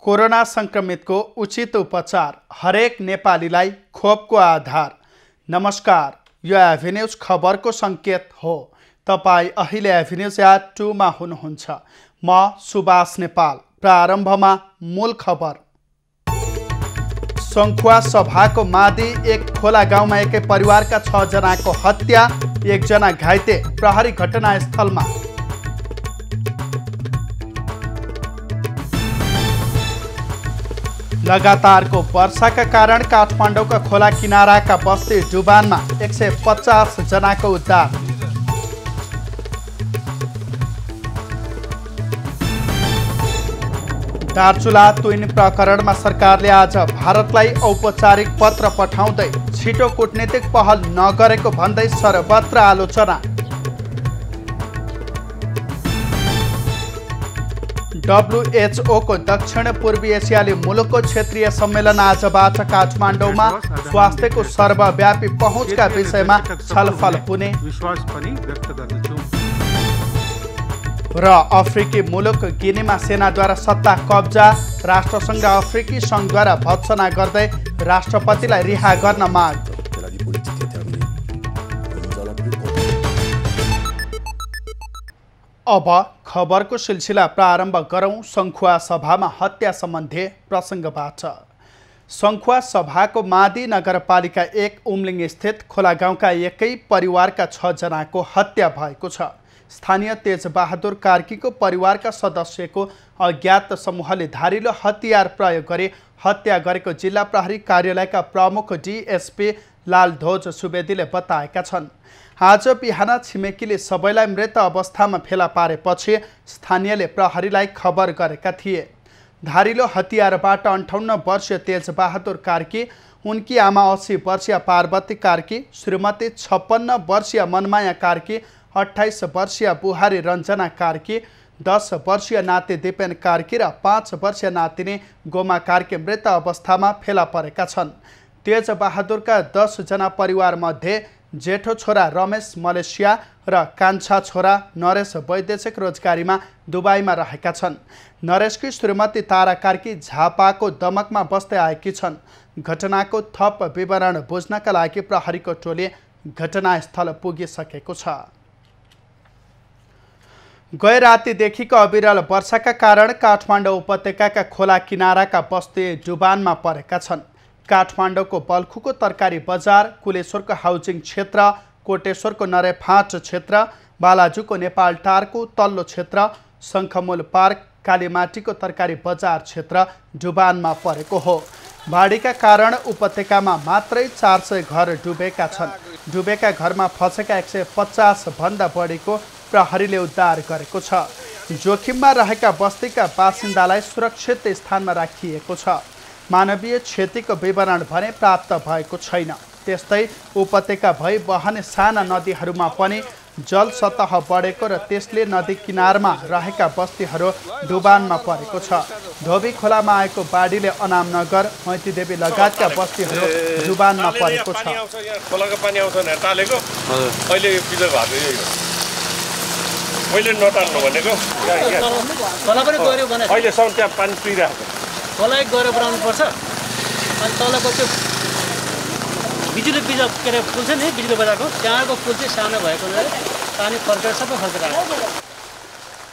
Corona संक्रमितको उचित उपचार हरेक नेपालीलाई खोपको आधार। नमस्कार, यो एभिन्यूज खबरको सङ्केत हो। तपाईँ अहिले एभिन्यूज @ 2 मा हुनुहुन्छ। म सुभाष नेपाल। प्रारम्भमा मूल खबर। सङ्खुवा सभाको मादी एक खोला गाउँमा एकै परिवारका 6 जनाको हत्या, 1 जना घाइते, प्रहरी घटनास्थलमा। लगातारको वर्षाका कारण काठमाडौँका खोला किनाराका बस्ती डुबानमा 150 जनाको उद्धार। दार्चुला तुइन प्रकरणमा सरकारले आज भारतलाई औपचारिक पत्र पठाउँदै छिटो कूटनीतिक पहल नगरेको भन्दै सर्वत्र आलोचना। WHO को दक्षिण पूर्वी एसियाली मुलुकको क्षेत्रीय सम्मेलन आजबाट काठमाडौँमा स्वास्थ्यको सर्वव्यापी पहुँचका विषयमा छलफल हुने। र अफ्रिकी मुलुक गिनीमा सेनाद्वारा सत्ता कब्जा, राष्ट्रसङ्घ र अफ्रिकी सङ्घद्वारा भत्सना गर्दै राष्ट्रपतिलाई रिहा गर्न माग। अब खबरको सिलसिला प्रारम्भ गरौँ सङ्खुवा सभामा हत्या सम्बन्धी प्रसङ्गबाट। सङ्खुवा सभाको मादी नगरपालिका 1 उम्लिङ स्थित खोला गाउँका एकै परिवारका 6 जनाको हत्या भएको छ। स्थानीय तेजबहादुर कार्कीको परिवारका सदस्यको अज्ञात समूहले धारिलो हतियार प्रयोग गरी हत्या गरेको जिल्ला प्रहरी कार्यालयका प्रमुख DSP लालध्वज सुवेदीले बताएका छन्। आज बिहान छिमेकीले सबैलाई मृत अवस्थामा फेला पारेपछि स्थानीयले प्रहरीलाई खबर गरेका थिए। धारिलो हतियारबाट 58 वर्षीय तेजबहादुर कार्की, उनकी आमा 80 वर्षीय पार्वती कार्की, श्रीमती 56 वर्षीय मनमाया कार्की, 28 वर्षीय बुहारी रञ्जना कार्की, 10 वर्षीय नाति दिपेन कार्की र 5 वर्षीय नातिनी गोमा कार्की मृत अवस्थामा फेला परेका छन्। तेजबहादुरका 10 जना परिवारमध्ये जेठो छोरा रमेश मलेसिया र कान्छा छोरा नरेश वैदेशिक रोजगारीमा दुबईमा रहेका छन्। नरेशकी श्रीमती तारा कार्की झापाको दमकमा बस्दै आएकी छन्। घटनाको थप विवरण बुझ्नका लागि प्रहरीको टोली घटनास्थल पुगिसकेको छ। गए रातिदेखिको अविरल वर्षाका कारण काठमाडौँ उपत्यकाका खोला किनाराका बस्ती डुबानमा परेका छन्। काठमाडौँको बल्खुको तरकारी बजार, कुलेश्वरको हाउजिङ क्षेत्र, कोटेश्वरको नरेफाँट क्षेत्र, बालाजुको नेपालटारको तल्लो क्षेत्र, शङ्खमूल पार्क, कालीमाटीको तरकारी बजार क्षेत्र डुबानमा परेको हो। बाढीका कारण उपत्यकामा मात्रै 400 घर डुबेका छन्। डुबेका घरमा फँसेका 150 भन्दा बढीको प्रहरीले उद्धार गरेको छ। जोखिममा रहेका बस्तीका बासिन्दालाई सुरक्षित स्थानमा राखिएको छ। मानवीय क्षतिको विवरण भने प्राप्त भएको छैन। त्यस्तै उपत्यका भई बहने साना नदीहरूमा पनि जल सतह बढेको र त्यसले नदी किनारमा रहेका बस्तीहरू डुबानमा परेको छ। धोबी खोलामा आएको बाढीले अनामनगर, मैतीदेवी लगायतका बस्तीहरू डुबानमा परेको छ। खोलाको पानी आउँछ नि टालेको अहिले बिजो भएको मैले नटाल्नु भनेको अहिलेसम्म त्यहाँ पानी पिइरहेको खोला एक गएर बनाउनु पर्छ। अनि तलको त्यो बिजुली बिजो के अरे पुल छ नि, बिजुली बजारको त्यहाँको पुल चाहिँ सानो भएकोले पानी फर्केर सबै फर्केर आएको।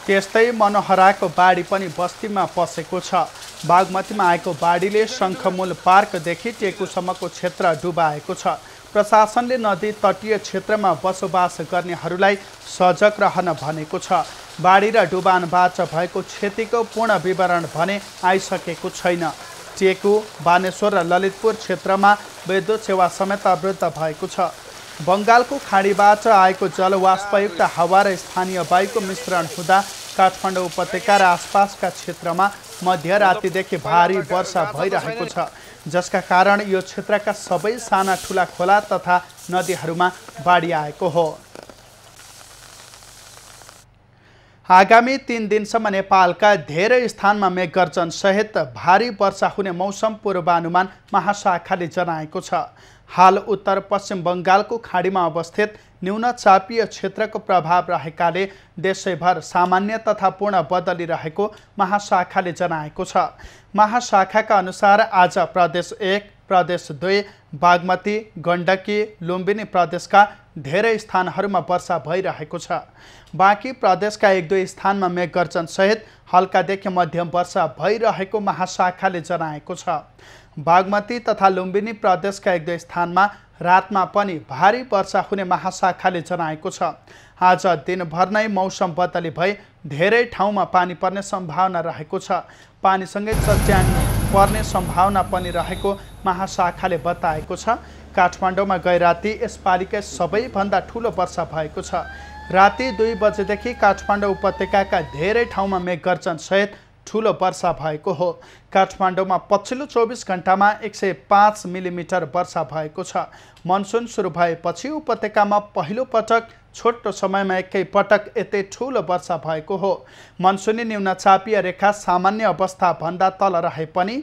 त्यस्तै मनोहराको बाढी पनि बस्तीमा पसेको छ। बागमतीमा आएको बाढीले शङ्खमूल पार्कदेखि टेकुसम्मको क्षेत्र डुबाएको छ। प्रशासनले नदी तटीय क्षेत्रमा बसोबास गर्नेहरूलाई सजग रहन भनेको छ। बाढी र डुबानबाट भएको क्षतिको पूर्ण विवरण भने आइसकेको छैन। टेकु, बानेश्वर र ललितपुर क्षेत्रमा विद्युत सेवा समेत अवरुद्ध भएको छ। बङ्गालको खाडीबाट आएको जलवाष्पयुक्त हावा र स्थानीय वायुको मिश्रण हुँदा काठमाडौँ उपत्यका र आसपासका क्षेत्रमा मध्यरातिदेखि भारी वर्षा भइरहेको छ, जसका कारण यो क्षेत्रका सबै साना ठुला खोला तथा नदीहरूमा बाढी आएको हो। आगामी 3 दिनसम्म नेपालका धेरै स्थानमा मेघगर्जन सहित भारी वर्षा हुने मौसम पूर्वानुमान महाशाखाले जनाएको छ। हाल उत्तर पश्चिम बङ्गालको खाडीमा अवस्थित न्यून चापीय क्षेत्रको प्रभाव रहेकाले देशैभर सामान्य तथा पूर्ण बदली रहेको महाशाखाले जनाएको छ। महाशाखाका अनुसार आज प्रदेश 1, प्रदेश 2, बागमती, गण्डकी, लुम्बिनी प्रदेशका धेरै स्थानहरूमा वर्षा भइरहेको छ। बाँकी प्रदेशका 1-2 स्थानमा मेघगर्जन सहित हल्कादेखि मध्यम वर्षा भइरहेको महाशाखाले जनाएको छ। बागमती तथा लुम्बिनी प्रदेशका 1-2 स्थानमा रातमा पनि भारी वर्षा हुने महाशाखाले जनाएको छ। आज दिनभर नै मौसम बदली भई धेरै ठाउँमा पानी पर्ने सम्भावना रहेको छ। पानीसँगै चट्याङ पर्ने सम्भावना पनि रहेको महाशाखाले बताएको छ। काठमाडौँमा गैराती यसपालिकै सबैभन्दा ठुलो वर्षा भएको छ। राति 2 बजेदेखि काठमाडौँ उपत्यकाका धेरै ठाउँमा मेघगर्जन सहित ठुलो वर्षा भएको हो। काठमाडौँमा पछिल्लो 24 घण्टामा 105 मिलिमिटर वर्षा भएको छ। मनसुन सुरु भएपछि उपत्यकामा पहिलो पटक छोटो समयमा एकै पटक यतै ठुलो वर्षा भएको हो। मनसुनी न्यून चापीय रेखा सामान्य अवस्था भन्दा तल रहे पनि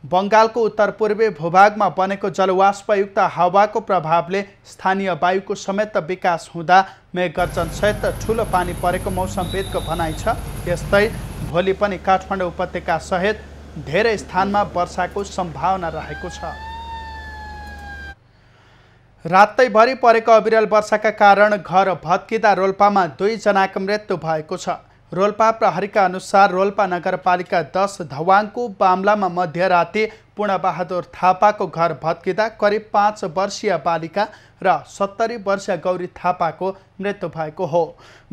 बङ्गालको उत्तरपूर्वी भूभागमा बनेको जलवाष्पयुक्त हावाको प्रभावले स्थानीय वायुको समेत विकास हुँदा मेघगर्जन सहित ठुलो पानी परेको मौसमविदको भनाइ छ। यस्तै भोलि पनि काठमाडौँ उपत्यका सहित धेरै स्थानमा वर्षाको सम्भावना रहेको छ। रातैभरि परेको अविरल वर्षाका कारण घर भत्किँदा रोल्पामा 2 जनाको मृत्यु भएको छ। रोल्पा प्रहरीका अनुसार रोल्पा नगरपालिका 10 धवाङको बाम्लामा मध्यराति पूर्णबहादुर थापाको घर भत्किँदा करिब 5 वर्षीय बालिका र 70 वर्षीय गौरी थापाको मृत्यु भएको हो।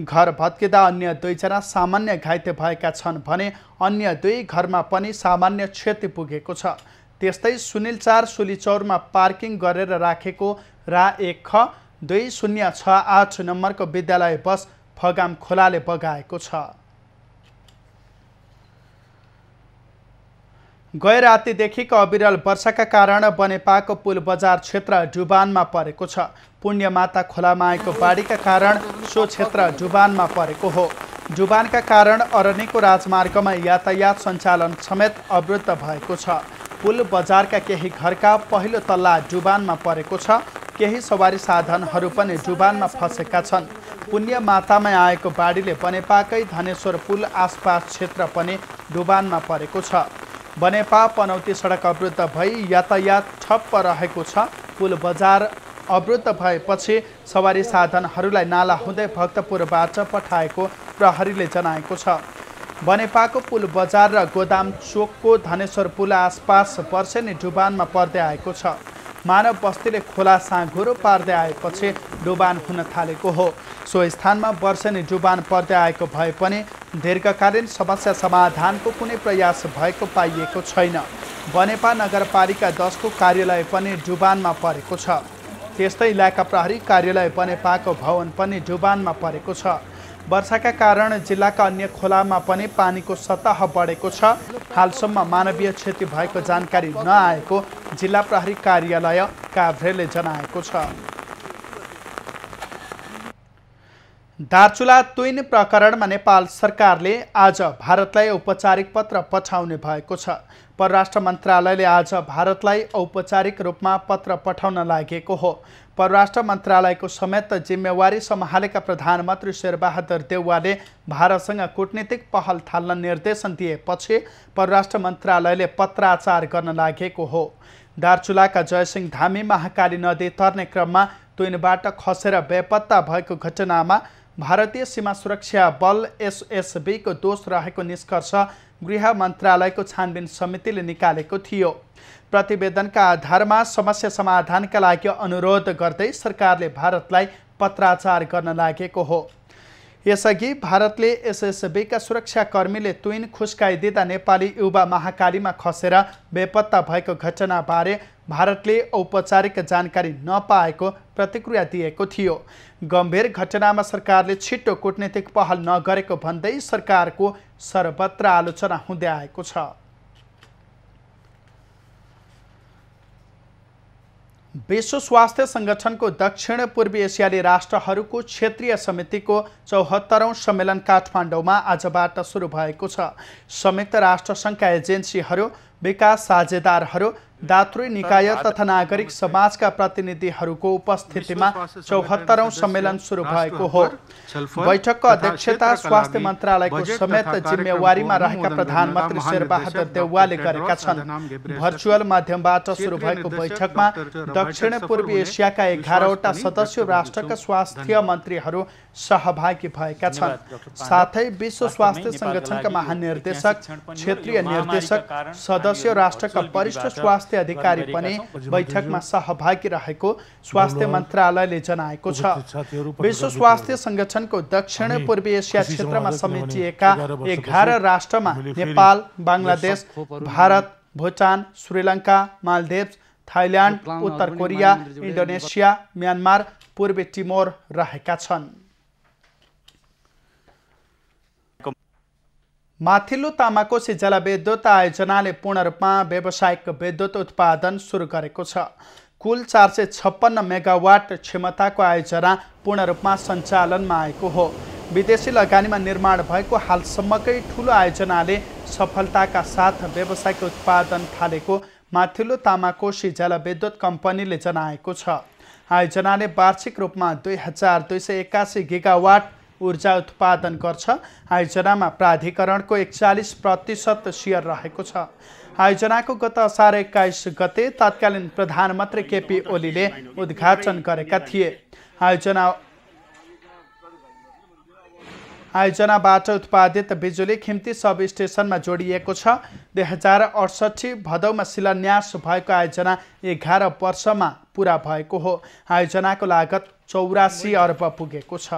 घर भत्किँदा अन्य 2 जना सामान्य घाइते भएका छन् भने अन्य 2 घरमा पनि सामान्य क्षति पुगेको छ। त्यस्तै सुनिल 4 सुलीचौरमा पार्किङ गरेर राखेको रा 1 ख 2068 नम्बरको विद्यालय बस फगाम खोलाले बगाएको छ। गए रातिदेखिको अविरल वर्षाका कारण बनेपाको पुल बजार क्षेत्र डुबानमा परेको छ। पुण्यमाता खोलामा आएको बाढीका कारण सो क्षेत्र डुबानमा परेको हो। डुबानका कारण अरनिको राजमार्गमा यातायात सञ्चालन समेत अवरुद्ध भएको छ। पुल बजारका केही घरका पहिलो तल्ला डुबानमा परेको छ। केही सवारी साधनहरू पनि डुबानमा फँसेका छन्। पुण्यमातामा आएको बाढीले बनेपाकै धनेश्वर पुल आसपास क्षेत्र पनि डुबानमा परेको छ। बनेपा पनौती सडक अवरुद्ध भई यातायात ठप्प रहेको छ। पुल बजार अवरुद्ध भएपछि सवारी साधनहरूलाई नाला हुँदै भक्तपुरबाट पठाएको प्रहरीले जनाएको छ। बनेपाको पुल बजार र गोदाम चोकको धनेश्वर पुल आसपास वर्षेनी डुबानमा पर्दै आएको छ। मानव बस्तीले खोला साँघुरो पार्दै आएपछि डुबान हुन थालेको हो। सो स्थानमा वर्षेनी डुबान पर्दै आएको भए पनि दीर्घकालीन समस्या समाधानको कुनै प्रयास भएको पाइएको छैन। बनेपा नगरपालिका 10 को कार्यालय पनि डुबानमा परेको छ। त्यस्तै इलाका प्रहरी कार्यालय बनेपाको भवन पनि डुबानमा परेको छ। वर्षाका कारण जिल्लाका अन्य खोलामा पनि पानीको सतह बढेको छ। हालसम्म मानवीय क्षति भएको जानकारी नआएको जिल्ला प्रहरी कार्यालय काभ्रेले जनाएको छ। दार्चुला तुइन प्रकरणमा नेपाल सरकारले आज भारतलाई औपचारिक पत्र पठाउने भएको छ। परराष्ट्र मन्त्रालयले आज भारतलाई औपचारिक रूपमा पत्र पठाउन लागेको हो। परराष्ट्र मन्त्रालयको समेत जिम्मेवारी सम्हालेका प्रधानमन्त्री शेरबहादुर देउवाले भारतसँग कूटनीतिक पहल थाल्न निर्देशन दिएपछि परराष्ट्र मन्त्रालयले पत्राचार गर्न लागेको हो। दार्चुलाका जयसिंह धामी महाकाली नदी तर्ने क्रममा तुइनबाट खसेर बेपत्ता भएको घटनामा भारतीय सीमा सुरक्षा बल एसएसबी को दोष रहेको निष्कर्ष गृह मन्त्रालयको छानबिन समितिले निकालेको थियो। प्रतिवेदनका आधारमा समस्या समाधानका लागि अनुरोध गर्दै सरकारले भारतलाई पत्राचार गर्न लागेको हो। यसअघि भारतले एसएसबीका सुरक्षाकर्मीले तुइन खुस्काइदिँदा नेपाली युवा महाकालीमा खसेर बेपत्ता भएको घटनाबारे भारतले औपचारिक जानकारी नपाएको प्रतिक्रिया दिएको थियो। गम्भीर घटनामा सरकारले छिटो कूटनीतिक पहल नगरेको भन्दै सरकारको सर्वत्र आलोचना हुँदै आएको छ। विश्व स्वास्थ्य संगठनको दक्षिण पूर्वी एसियाली राष्ट्रहरूको क्षेत्रीय समितिको 74औं सम्मेलन काठमाडौँमा आजबाट सुरु भएको छ। संयुक्त राष्ट्रसङ्घका एजेन्सीहरू, विकास साझेदारहरू, दातृ निकाय तथा नागरिक समाजका प्रतिनिधिहरूको उपस्थितिमा 74औं सम्मेलन सुरु भएको हो। बैठकको अध्यक्षता स्वास्थ्य मन्त्रालयको समेत जिम्मेवारीमा रहेका प्रधानमन्त्री शेरबहादुर देउवाले गरेका छन्। भर्चुअल माध्यमबाट सुरु भएको बैठकमा दक्षिण पूर्वी एसियाका 11वटा सदस्य राष्ट्रका स्वास्थ्य मन्त्रीहरू सहभागी भएका छन्। साथै विश्व स्वास्थ्य संगठनका महानिर्देशक, क्षेत्रीय निर्देशक, सदस्य राष्ट्रका वरिष्ठ स्वास्थ्य अधिकारी पनि बैठकमा सहभागी रहेको स्वास्थ्य मन्त्रालयले जनाएको छ। विश्व स्वास्थ्य संगठनको दक्षिण पूर्वी एसिया क्षेत्रमा समेटिएका 11 राष्ट्रमा नेपाल, बङ्गलादेश, भारत, भुटान, श्रीलङ्का, मालदिभ्स, थाइल्यान्ड, उत्तर कोरिया, इन्डोनेसिया, म्यानमार, पूर्वी टिमोर रहेका छन्। माथिल्लो तामाकोशी जलविद्युत आयोजनाले पूर्ण रूपमा व्यावसायिक विद्युत उत्पादन सुरु गरेको छ। कुल 456 मेगावाट क्षमताको आयोजना पूर्ण रूपमा सञ्चालनमा आएको हो। विदेशी लगानीमा निर्माण भएको हालसम्मकै ठूलो आयोजनाले सफलताका साथ व्यावसायिक उत्पादन थालेको माथिल्लो तामाकोशी जलविद्युत कम्पनीले जनाएको छ। आयोजनाले वार्षिक रूपमा 2281 गिगावाट ऊर्जा उत्पादन गर्छ। आयोजनामा प्राधिकरणको 41% सेयर रहेको छ। आयोजनाको गत असार 21 गते तत्कालीन प्रधानमन्त्री केपी ओलीले उद्घाटन गरेका थिए। आयोजनाबाट उत्पादित बिजुली खिम्ती सब स्टेसनमा जोडिएको छ। 2068 भदौमा शिलान्यास भएको आयोजना 11 वर्षमा पूरा भएको हो। आयोजनाको लागत 84 अर्ब पुगेको छ।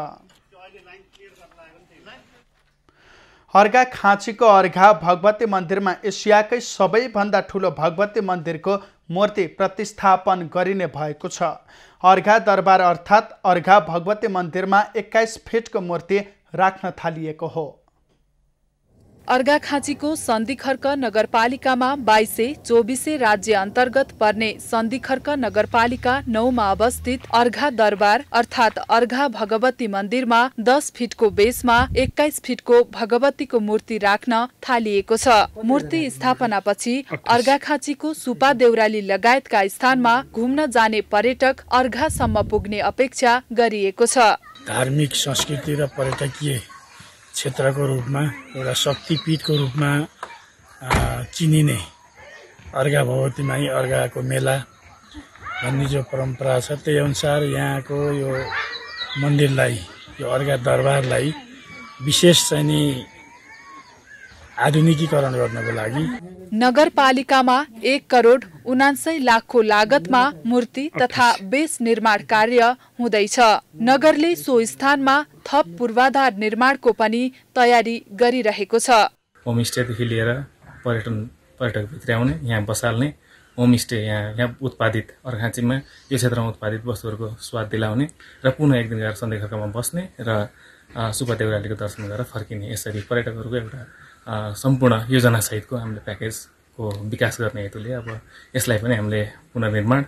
अर्घाखाँचीको अर्घा भगवती मन्दिरमा एसियाकै सबैभन्दा ठूलो भगवती मन्दिरको मूर्ति प्रतिस्थापन गरिने भएको छ। अर्घा दरबार अर्थात् अर्घा भगवती मन्दिरमा 21 फिटको मूर्ति राख्न थालिएको हो। अर्घाखाँचीको सन्धिखर्क नगरपालिकामा 2224 राज्य अन्तर्गत पर्ने सन्धिखर्क नगरपालिका 9 मा अवस्थित अर्घा दरबार अर्थात् अर्घा भगवती मन्दिरमा 10 फिटको बेसमा 21 फिटको भगवतीको मूर्ति राख्न थालिएको छ। मूर्ति स्थापनापछि अर्घाखाँचीको सुपा देउराली लगायतका स्थानमा घुम्न जाने पर्यटक अर्घासम्म पुग्ने अपेक्षा गरिएको छ। धार्मिक संस्कृति र पर्यटकीय क्षेत्रको रूपमा एउटा शक्तिपीठको रूपमा चिनिने अर्घा भगवती माई अर्घाको मेला भन्ने जो परम्परा छ, त्यही अनुसार यहाँको यो मन्दिरलाई, यो अर्घा दरबारलाई विशेष चाहिँ नि आधुनिकीकरण गर्नको लागि नगरपालिकामा 1 करोड 79 लाखको लागतमा मूर्ति तथा बेस निर्माण कार्य हुँदैछ। नगरले सो स्थानमा थप पूर्वाधार निर्माणको पनि तयारी गरिरहेको छ। होमस्टेदेखि लिएर पर्यटक भित्र्याउने, यहाँ बसाल्ने होमस्टे, यहाँ उत्पादित अर्घाखाँचीमा यो क्षेत्रमा उत्पादित वस्तुहरूको स्वाद दिलाउने र पुनः एक दिन गएर सन्धिखर्कमा बस्ने र सुपा देउरालीको दर्शन गरेर फर्किने, यसरी पर्यटकहरूको एउटा सम्पूर्ण योजना सहितको हामीले प्याकेजको विकास गर्ने हेतुले अब यसलाई पनि हामीले पुनर्निर्माण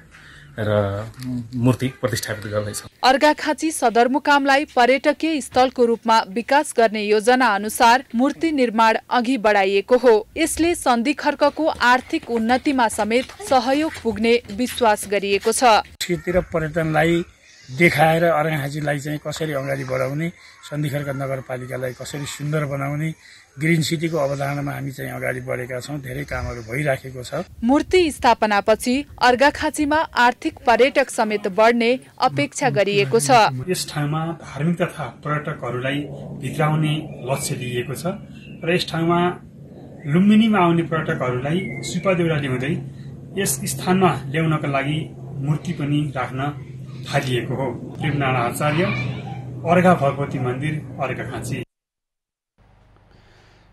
र मूर्ति प्रतिष्ठापित गर्दैछौँ। अर्घाखाँची सदरमुकामलाई पर्यटकीय स्थलको रूपमा विकास गर्ने योजना अनुसार मूर्ति निर्माण अघि बढाइएको हो। यसले सन्धिखर्कको आर्थिक उन्नतिमा समेत सहयोग पुग्ने विश्वास गरिएको छ। क्षेत्र पर्यटनलाई देखाएर अर्घाखाँचीलाई चाहिँ कसरी अगाडि बढाउने, सन्धिखर्क नगरपालिकालाई कसरी सुन्दर बनाउने, ग्रिन सिटीको अवधारणामा हामी चाहिँ अगाडि बढेका छौँ। धेरै कामहरू भइराखेको छ। मूर्ति स्थापनापछि अर्घाखाँचीमा आर्थिक पर्यटक समेत बढ्ने अपेक्षा गरिएको छ। यस ठाउँमा धार्मिक तथा पर्यटकहरूलाई भित्राउने लक्ष्य लिएको छ र यस ठाउँमा लुम्बिनीमा आउने पर्यटकहरूलाई सुपा देउराली हुँदै यस स्थानमा ल्याउनका लागि मूर्ति पनि राख्न थालिएको हो। प्रेमनारायण आचार्य, अर्घा भगवती मन्दिर, अर्घाखाँची।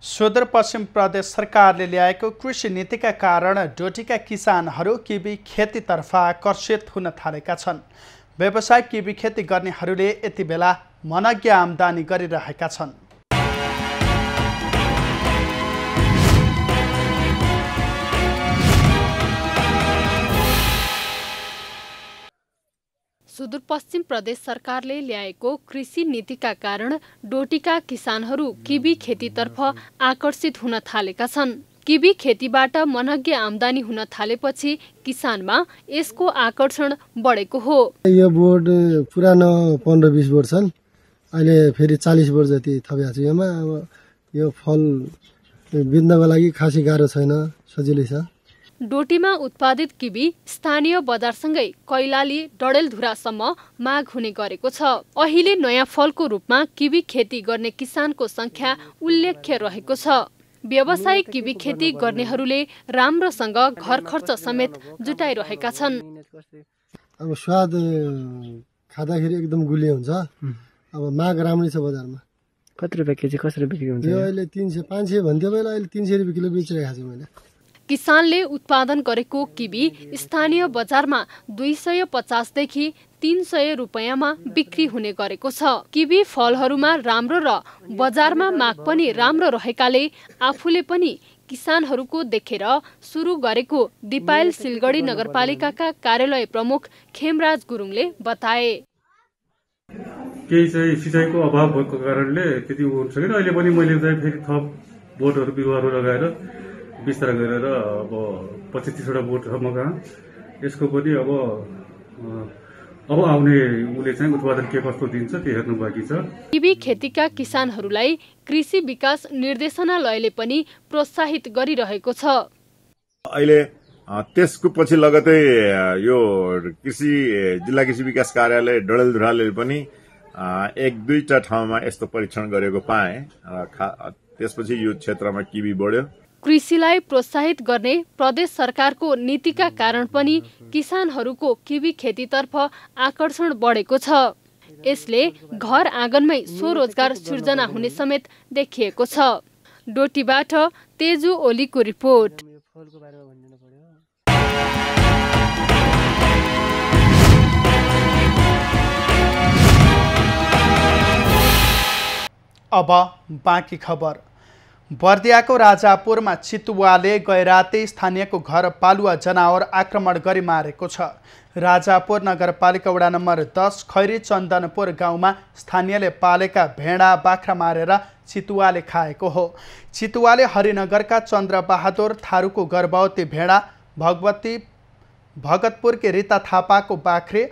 सुदूरपश्चिम प्रदेश सरकारले ल्याएको कृषि नीतिका कारण डोटीका किसानहरू किवी खेतीतर्फ आकर्षित हुन थालेका छन्। व्यवसायिक किवी खेती गर्नेहरूले यति बेला मनज्ञ आम्दानी गरिरहेका छन्। सुदूरपश्चिम प्रदेश सरकारले ल्याएको कृषि नीतिका कारण डोटीका किसानहरू किवी खेतीतर्फ आकर्षित हुन थालेका छन्। किवी खेतीबाट मनग्गे आम्दानी हुन थालेपछि किसानमा यसको आकर्षण बढेको हो। यो बोट पुरानो 15-20 बोट छन्, अहिले फेरि 40 बोट जति थपेको छु यसमा। अब यो फल बिन्नको लागि खासै गाह्रो छैन, सजिलै छ। डोटीमा उत्पादित किवी स्थानीय बजारसँगै कैलाली डडेलधुरासम्म माग हुने गरेको छ। अहिले नयाँ फलको रूपमा किवी खेती गर्ने किसानको संख्या उल्लेख्य रहेको छ। व्यावसायिक किवी खेती गर्नेहरूले राम्रोसँग घर खर्च समेत जुटाइरहेका छन्। अब स्वाद खाँदाखेरि एकदम गुलियो हुन्छ। अब माग राम्रै छ बजारमा। कति रुपियाँ केजी कसरी बिक्री हुन्छ? यो अहिले 300-500 भन्थ्यो पहिला, अहिले 300 रुपियाँ किलो बेचिरहेको छु मैले। किसानले उत्पादन गरेको किवी स्थानीय बजारमा 250 देखि 300 रुपियाँमा बिक्री हुने गरेको छ। किवी फलहरूमा राम्रो र बजारमा माग पनि राम्रो रहेकाले आफूले पनि किसानहरूको देखेर सुरु गरेको दिपायल सिलगढी नगरपालिकाका कार्यालय प्रमुख खेमराज गुरुङले बताए। केही चाहिँ सिँचाइको अभाव भएको कारणले त्यति हुन सकेन। अहिले पनि मैले चाहिँ फेरि थप बोटहरू बिरुवाहरू लगाएर विस्तार गरेर अब 25-30वटा बोट छ म कहाँ। यसको पनि अब आउने उसले चाहिँ उत्पादन के कस्तो दिन्छ त्यो हेर्नु बाँकी छ। किवी खेतीका किसानहरूलाई कृषि विकास निर्देशनालयले पनि प्रोत्साहित गरिरहेको छ। अहिले त्यसको पछि लगतै यो जिल्ला कृषि विकास कार्यालय डडेलधुराले पनि 1-2टा ठाउँमा यस्तो परीक्षण गरेको पाए। त्यसपछि यो क्षेत्रमा किवी बढ्यो। कृषिलाई प्रोत्साहित गर्ने प्रदेश सरकारको नीतिका कारण पनि किसानहरूको किवी खेतीतर्फ आकर्षण बढेको छ। यसले घर आँगनमै स्वरोजगार सृजना हुने समेत देखिएको छ। डोटीबाट तेजु ओलीको रिपोर्ट। अब बाँकी खबर। बर्दियाको राजापुरमा चितुवाले गैराते स्थानीयको घर पालुवा जनावर आक्रमण गरी मारेको छ। राजापुर नगरपालिका वडा नम्बर 10 खैरी चन्दनपुर गाउँमा स्थानीयले पालेका भेडा बाख्रा मारेर चितुवाले खाएको हो। चितुवाले हरिनगरका चन्द्रबहादुर थारूको गर्भवती भेडा, भगतपुरकी रीता थापाको बाख्रे,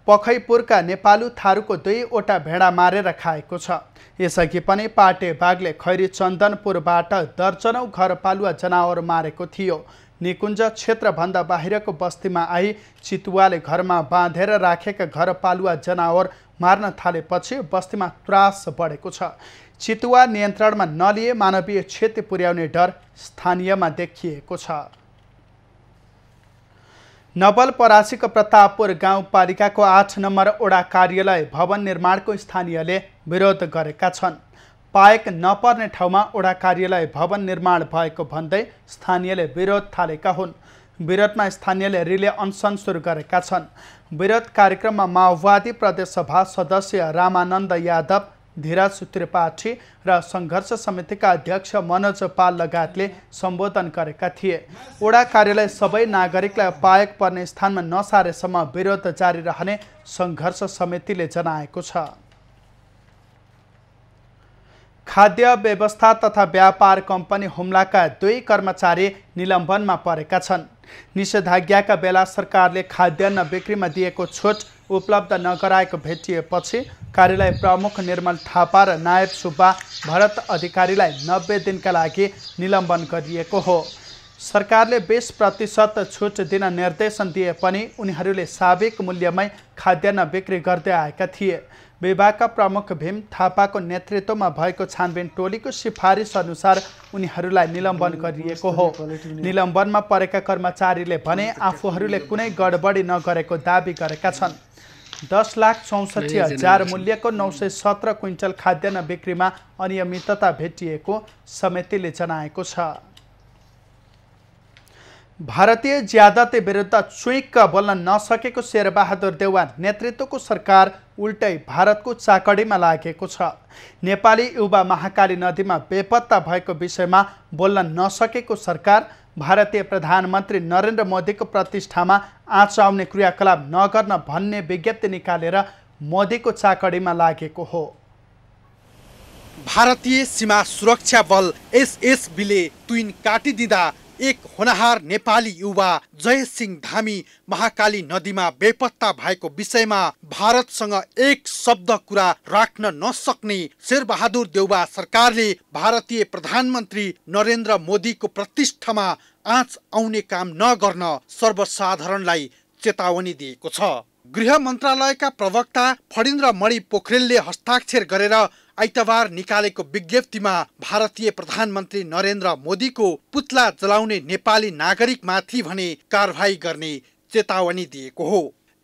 पखैपुरका नेपालु थारूको 2वटा भेडा मारेर खाएको छ। यसअघि पनि पाटे बाघले खैरी चन्दनपुरबाट दर्जनौं घरपालुवा जनावर मारेको थियो। निकुञ्ज क्षेत्रभन्दा बाहिरको बस्तीमा आई चितुवाले घरमा बाँधेर राखेका घरपालुवा जनावर मार्न थालेपछि बस्तीमा त्रास बढेको छ। चितुवा नियन्त्रणमा नलिए मानवीय क्षति पुर्याउने डर स्थानीयमा देखिएको छ। नवलपरासीको प्रतापपुर गाउँपालिकाको 8 नम्बर वडा कार्यालय भवन निर्माणको स्थानीयले विरोध गरेका छन्। पाएक नपर्ने ठाउँमा वडा कार्यालय भवन निर्माण भएको भन्दै स्थानीयले विरोध थालेका हुन्। विरोधमा स्थानीयले रिले अनसन सुरु गरेका छन्। विरोध कार्यक्रममा माओवादी प्रदेशसभा सदस्य रामानन्द यादव, धीरज त्रिपाठी र संघर्ष समितिका अध्यक्ष मनोज पाल लगायतले सम्बोधन गरेका थिए। वडा कार्यालय सबै नागरिकलाई पाएक पर्ने स्थानमा नसारेसम्म विरोध जारी रहने संघर्ष समितिले जनाएको छ। खाद्य व्यवस्था तथा व्यापार कम्पनी हुम्लाका 2 कर्मचारी निलम्बनमा परेका छन्। निषेधाज्ञाका बेला सरकारले खाद्यान्न बिक्रीमा दिएको छुट उपलब्ध नगराएको भेटिएपछि कार्यालय प्रमुख निर्मल थापा र नायब सुब्बा भरत अधिकारीलाई 90 दिनका लागि निलम्बन गरिएको हो। सरकारले 20% छुट दिन निर्देशन दिए पनि उनीहरूले साबिक मूल्यमै खाद्यान्न बिक्री गर्दै आएका थिए। विभागका प्रमुख भीम थापाको नेतृत्वमा भएको छानबिन टोलीको सिफारिस अनुसार उनीहरूलाई निलम्बन गरिएको हो। निलम्बनमा परेका कर्मचारीले भने आफूहरूले कुनै गडबडी नगरेको दाबी गरेका छन्। 10,64,000 मूल्यको 917 क्विन्टल खाद्यान्न बिक्रीमा अनियमितता भेटिएको समितिले जनाएको छ। भारतीय ज्यादती विरुद्ध चुइक्क बोल्न नसकेको शेरबहादुर देउवा नेतृत्वको सरकार उल्टै भारतको चाकडीमा लागेको छ। नेपाली युवा महाकाली नदीमा बेपत्ता भएको विषयमा बोल्न नसकेको सरकार भारतीय प्रधानमन्त्री नरेन्द्र मोदीको प्रतिष्ठामा आँच आउने क्रियाकलाप नगर्न भन्ने विज्ञप्ति निकालेर मोदीको चाकडीमा लागेको हो। भारतीय सीमा सुरक्षा बल एसएसबीले तुइन काटिदिँदा एक होनहार नेपाली युवा जयसिंह धामी महाकाली नदीमा बेपत्ता भएको विषयमा भारतसँग एक शब्द कुरा राख्न नसक्ने शेरबहादुर देउवा सरकारले भारतीय प्रधानमन्त्री नरेन्द्र मोदीको प्रतिष्ठामा आँच आउने काम नगर्न सर्वसाधारणलाई चेतावनी दिएको छ। गृह मन्त्रालयका प्रवक्ता फणीन्द्र मणि पोखरेलले हस्ताक्षर गरेर आइतबार निकालेको विज्ञप्तिमा भारतीय प्रधानमन्त्री नरेन्द्र मोदीको पुतला जलाउने नेपाली नागरिकमाथि भने कारबाही गर्ने चेतावनी दिएको हो।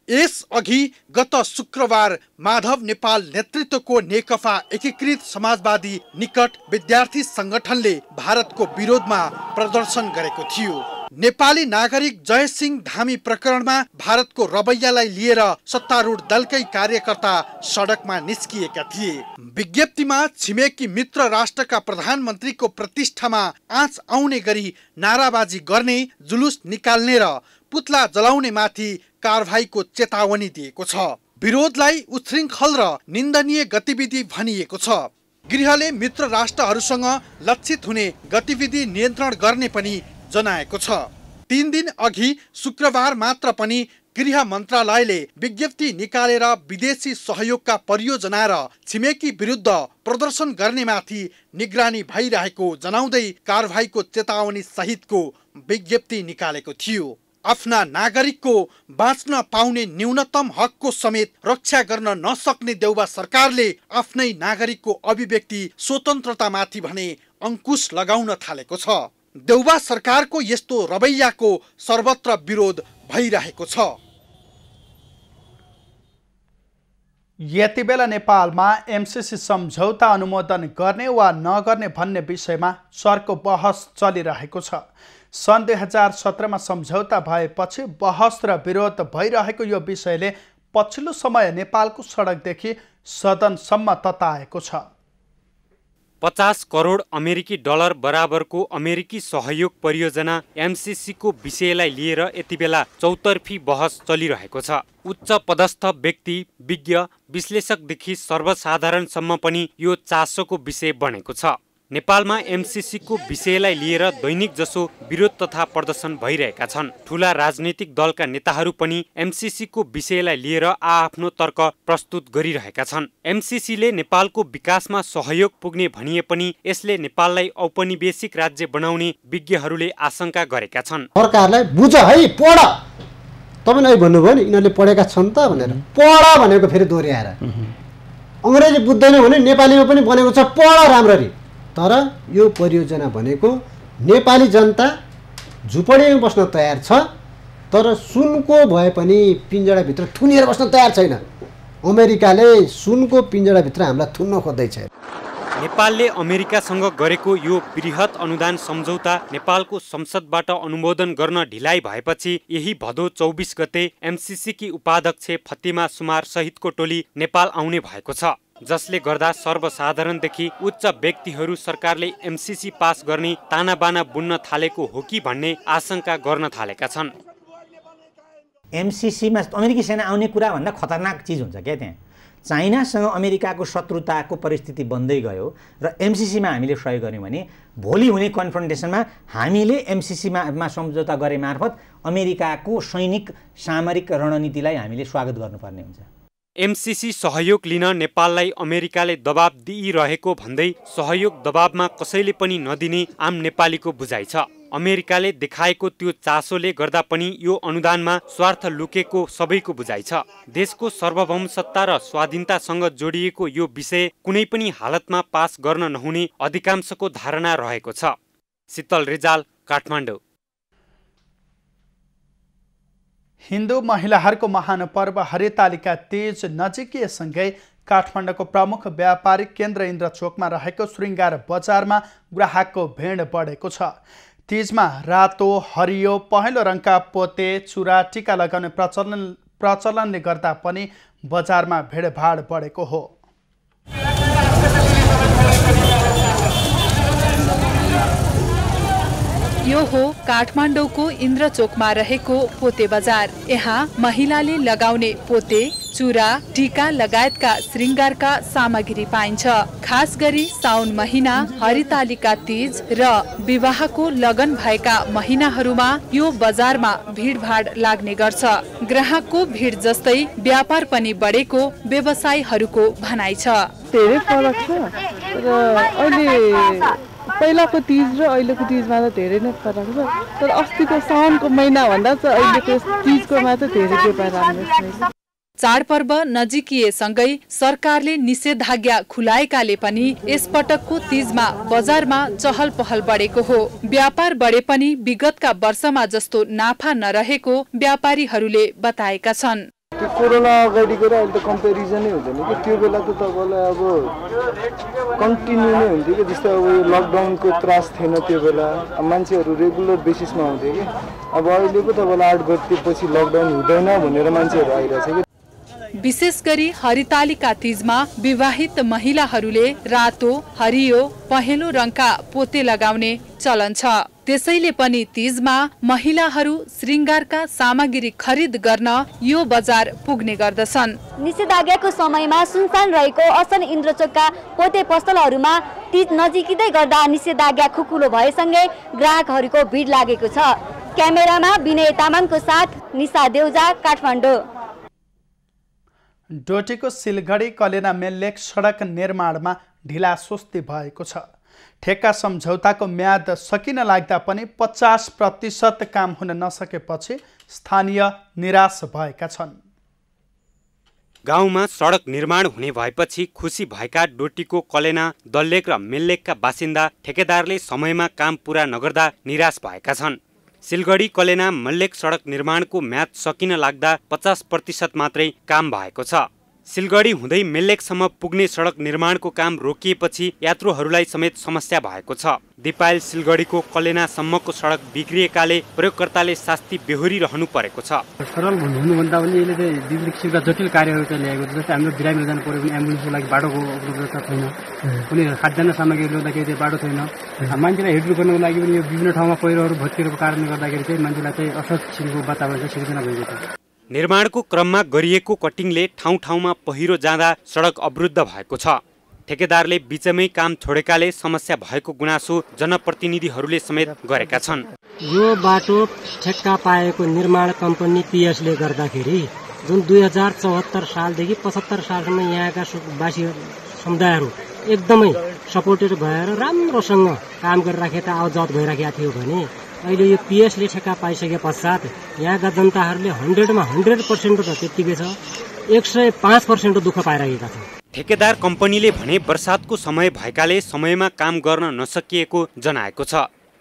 यसअघि गत शुक्रबार माधव नेपाल नेतृत्वको नेकपा एकीकृत समाजवादी निकट विद्यार्थी संगठनले भारतको विरोधमा प्रदर्शन गरेको थियो। नेपाली नागरिक जयसिंह धामी प्रकरणमा भारतको रवैयालाई लिएर सत्तारूढ दलकै कार्यकर्ता सडकमा निस्किएका थिए। विज्ञप्तिमा छिमेकी मित्र राष्ट्रका प्रधानमन्त्रीको प्रतिष्ठामा आँच आउने गरी नाराबाजी गर्ने, जुलुस निकाल्ने र पुतला जलाउने माथि कारबाहीको चेतावनी दिएको छ। विरोधलाई उच्छृङ्खल र निन्दनीय गतिविधि भनिएको छ। गृहले मित्र राष्ट्रहरूसँग लक्षित हुने गतिविधि नियन्त्रण गर्ने पनि जनाएको छ। 3 दिन अघि शुक्रबार मात्र पनि गृह मन्त्रालयले विज्ञप्ति निकालेर विदेशी सहयोगका परियोजना र छिमेकी विरुद्ध प्रदर्शन गर्नेमाथि निगरानी भइरहेको जनाउँदै कारबाहीको चेतावनी सहितको विज्ञप्ति निकालेको थियो। आफ्ना नागरिकको बाँच्न पाउने न्यूनतम हकको समेत रक्षा गर्न नसक्ने देउवा सरकारले आफ्नै नागरिकको अभिव्यक्ति स्वतन्त्रतामाथि भने अंकुश लगाउन थालेको छ। देउवा सरकारको यस्तो रवैयाको सर्वत्र विरोध भइरहेको छ। यति बेला नेपालमा एमसीसी सम्झौता अनुमोदन गर्ने वा नगर्ने भन्ने विषयमा चर्को बहस चलिरहेको छ। सन् 2017मा सम्झौता भएपछि बहस र विरोध भइरहेको यो विषयले पछिल्लो समय नेपालको सडकदेखि सदनसम्म तताएको छ। 50 करोड अमेरिकी डलर बराबरको अमेरिकी सहयोग परियोजना एमसीसीको विषयलाई लिएर यति बेला चौतर्फी बहस चलिरहेको छ। उच्च पदस्थ व्यक्ति, विज्ञ, विश्लेषकदेखि सर्वसाधारणसम्म पनि यो चासोको विषय बनेको छ। नेपालमा एमसीसीको विषयलाई लिएर दैनिक जसो विरोध तथा प्रदर्शन भइरहेका छन्। ठूला राजनीतिक दलका नेताहरू पनि एमसीसीको विषयलाई लिएर आफ्नो तर्क प्रस्तुत गरिरहेका छन्। एमसीसीले नेपालको विकासमा सहयोग पुग्ने भनिए पनि यसले नेपाललाई औपनिवेशिक राज्य बनाउने विज्ञहरूले आशंका गरेका छन्। सरकारलाई बुझ है, पढ, तपाईले नै भन्नुभयो नि यिनीहरूले पढेका छन् त भनेर। पढ भनेको फेरि दोहोर्याएर अंग्रेजी बुझ्दैन भने नेपालीमा पनि बनेको छ, पढ राम्ररी। तर यो परियोजना भनेको नेपाली जनता झुपडीमा बस्न तयार छ, तर सुनको भए पनि पिञ्जडाभित्र थुनिएर बस्न तयार छैन। अमेरिकाले सुनको पिञ्जडाभित्र हामीलाई थुन्न खोज्दैछ। नेपालले अमेरिकासँग गरेको यो बृहत अनुदान सम्झौता नेपालको संसदबाट अनुमोदन गर्न ढिलाइ भएपछि यही भदौ 24 गते एमसीसीकी उपाध्यक्ष फतिमा सुमार सहितको टोली नेपाल आउने भएको छ, जसले गर्दा सर्वसाधारणदेखि उच्च व्यक्तिहरू सरकारले एमसीसी पास गर्ने तानाबाना बुन्न थालेको हो कि भन्ने आशंका गर्न थालेका छन्। एमसीसीमा अमेरिकी सेना आउने कुरा भन्दा खतरनाक चिज हुन्छ क्या। त्यहाँ चाइनासँग अमेरिकाको शत्रुताको परिस्थिति बन्दै गयो र एमसीसीमा हामीले सहयोग गर्यौँ भने भोलि हुने कन्फ्रन्टेसनमा हामीले एमसीसीमा सम्झौता गरे मार्फत अमेरिकाको सैनिक सामरिक रणनीतिलाई हामीले स्वागत गर्नुपर्ने हुन्छ। एमसीसी सहयोग लिन नेपाललाई अमेरिकाले दबाब दिइरहेको भन्दै सहयोग दबाबमा कसैले पनि नदिने आम नेपालीको बुझाइ छ। अमेरिकाले देखाएको त्यो चासोले गर्दा पनि यो अनुदानमा स्वार्थ लुकेको सबैको बुझाइ छ। देशको सार्वभौम सत्ता र स्वाधीनतासँग जोडिएको यो विषय कुनै पनि हालतमा पास गर्न नहुने अधिकांशको धारणा रहेको छ। शीतल रिजाल, काठमाडौँ। हिन्दू महिलाहरूको महान पर्व हरितालिका तीज नजिकिएसँगै काठमाडौँको प्रमुख व्यापारिक केन्द्र इन्द्रचोकमा रहेको श्रृङ्गार बजारमा ग्राहकको भिड बढेको छ। तीजमा रातो, हरियो, पहेँलो रङका पोते, चुरा, टीका लगाउने प्रचलनले गर्दा पनि बजारमा भिडभाड बढेको हो। यो हो काठमाडौँको इन्द्रचोकमा रहेको पोते बजार। यहाँ महिलाले लगाउने पोते, चुरा, टीका लगायतका श्रृङ्गारका सामग्री पाइन्छ। खास गरी साउन महिना, हरितालिका तीज र विवाहको लगन भएका महिनाहरूमा यो बजारमा भिडभाड लाग्ने गर्छ। ग्राहकको भिड जस्तै व्यापार पनि बढेको व्यवसायीहरूको भनाइ छ। धेरै फरक छ र अहिले पहिलाको तीज र अहिलेको तीजमा त धेरै नै फरक छ। तर अस्तिको साउनको महिना भन्दा चाहिँ अहिलेको तीजकोमा त धेरै व्यापार राम्रो छ। चाडपर्व नजिकिएसँगै सरकारले निषेधाज्ञा खुलाएकाले पनि यसपटकको तीजमा बजारमा चहल पहल बढेको हो। व्यापार बढे पनि विगतका वर्षमा जस्तो नाफा नरहेको व्यापारीहरूले बताएका छन्। त्यो कोरोना अगाडिको र अहिले त कम्पेरिजनै हुँदैन कि। त्यो बेला त तपाईँलाई अब कन्टिन्यू नै हुन्थ्यो कि। जस्तै अब लकडाउनको त्रास थिएन त्यो बेला, मान्छेहरू रेगुलर बेसिसमा हुन्थ्यो कि। अब अहिलेको तपाईँलाई 8 गतेपछि लकडाउन हुँदैन भनेर मान्छेहरू आइरहेछ कि। विशेष गरी हरितालिका तीजमा विवाहित महिलाहरूले रातो, हरियो, पहेँलो रङका पोते लगाउने चलन छ। त्यसैले पनि तीजमा महिलाहरू श्रृङ्गारका सामग्री खरिद गर्न यो बजार पुग्ने गर्दछन्। निषेधाज्ञाको समयमा सुनसान रहेको असल इन्द्रचोकका पोते पसलहरूमा तीज नजिकै गर्दा निषेधाज्ञा खुकुलो भएसँगै ग्राहकहरूको भिड लागेको छ। क्यामेरामा विनय तामाङको साथ निशा देउजा, काठमाडौँ। डोटीको सिलगढी कलेना मेललेक सडक निर्माणमा ढिलासुस्ती भएको छ। ठेक्का सम्झौताको म्याद सकिन लाग्दा पनि 50% काम हुन नसकेपछि स्थानीय निराश भएका छन्। गाउँमा सडक निर्माण हुने भएपछि खुसी भएका डोटीको कलेना, दल्लेक र मेललेकका बासिन्दा ठेकेदारले समयमा काम पूरा नगर्दा निराश भएका छन्। सिलगढी कलेना मल्लेक सडक निर्माणको म्याद सकिन लाग्दा 50% मात्रै काम भएको छ। सिलगढी हुँदै मेललेकसम्म पुग्ने सडक निर्माणको काम रोकिएपछि यात्रुहरूलाई समेत समस्या भएको छ। दिपायल सिलगढीको कलेनासम्मको सडक बिग्रिएकाले प्रयोगकर्ताले शास्ति बेहोरी रहनु परेको छ। सरल हुनुभन्दा पनि यसले चाहिँ विकसित जटिल कार्यहरू चाहिँ ल्याएको छ। जस्तै हाम्रो बिरामीहरू जानु पर्यो भने एम्बुलेन्सको लागि बाटोको उपलब्धता छैन, कुनै खाद्यान्न सामग्री ल्याउँदाखेरि चाहिँ बाटो छैन। मान्छेलाई हेरडुल गर्नको लागि पनि यो विभिन्न ठाउँमा पहिरोहरू भत्किएको कारणले गर्दाखेरि चाहिँ मान्छेलाई चाहिँ असहज किसिमको वातावरण चाहिँ सिर्जना भएको छ। निर्माणको क्रममा गरिएको कटिङले ठाउँ ठाउँमा पहिरो जाँदा सडक अवरुद्ध भएको छ। ठेकेदारले बीचमै काम छोडेकाले समस्या भएको गुनासो जनप्रतिनिधिहरूले समेत गरेका छन्। यो बाटो ठेक्का पाएको निर्माण कम्पनी पिएसले गर्दाखेरि जुन 2074 सालदेखि 75 सालसम्म यहाँका वासी समुदायहरू एकदमै सपोर्टेड भएर राम्रोसँग काम गरिराखेका आवजात भइराखेका थियो भने अहिले यो पिएसले ठेक्का पाइसके पश्चात यहाँका जनताहरूले 100मा 100% त त्यत्तिकै छ, 105% दुःख पाइरहेका छन्। ठेकेदार कम्पनीले भने वर्षातको समय भएकाले समयमा काम गर्न नसकिएको जनाएको छ।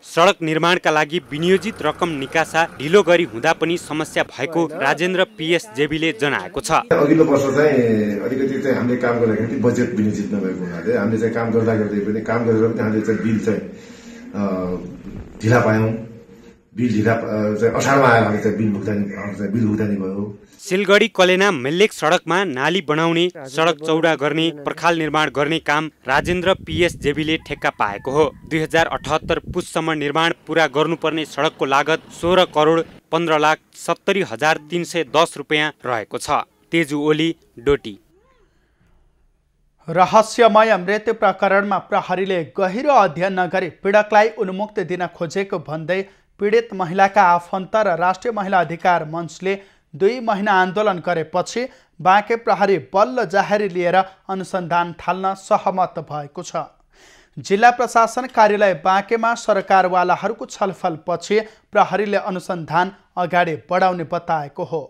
सडक निर्माणका लागि विनियोजित रकम निकासा ढिलो गरी हुँदा पनि समस्या भएको राजेन्द्र पिएस जेबीले जनाएको छ। अघिल्लो वर्ष चाहिँ अलिकति चाहिँ हामीले काम गर्दाखेरि बजेट विनियोजित नभएको हुनाले हामीले चाहिँ काम गर्दा गर्दै पनि काम गरेर पनि हामीले चाहिँ बिल चाहिँ ढिला पायौँ। बिल ढिला चाहिँ असारमा आएर हामी चाहिँ बिल भुक्तानी भयो। सिलगढी कलेना मेल्लेक सडकमा नाली बनाउने, सडक चौडा गर्ने, पर्खाल निर्माण गर्ने काम राजेन्द्र पिएस जेबीले ठेक्का पाएको हो। 2078 पुससम्म निर्माण पूरा गर्नुपर्ने सडकको लागत 16 करोड 15,70,310 रुपियाँ रहेको छ। तेजु ओली, डोटी। रहस्यमय मृत्यु प्रकरणमा प्रहरीले गहिरो अध्ययन नगरी पीडकलाई उन्मुक्ति दिन खोजेको भन्दै पीडित महिलाका आफन्त र राष्ट्रिय महिला अधिकार मञ्चले 2 महिना आन्दोलन गरेपछि बाँके प्रहरी बल्ल जाहेरी लिएर अनुसन्धान थाल्न सहमत भएको छ। जिल्ला प्रशासन कार्यालय बाँकेमा सरकारवालाहरूको छलफलपछि प्रहरीले अनुसन्धान अगाडि बढाउने बताएको हो।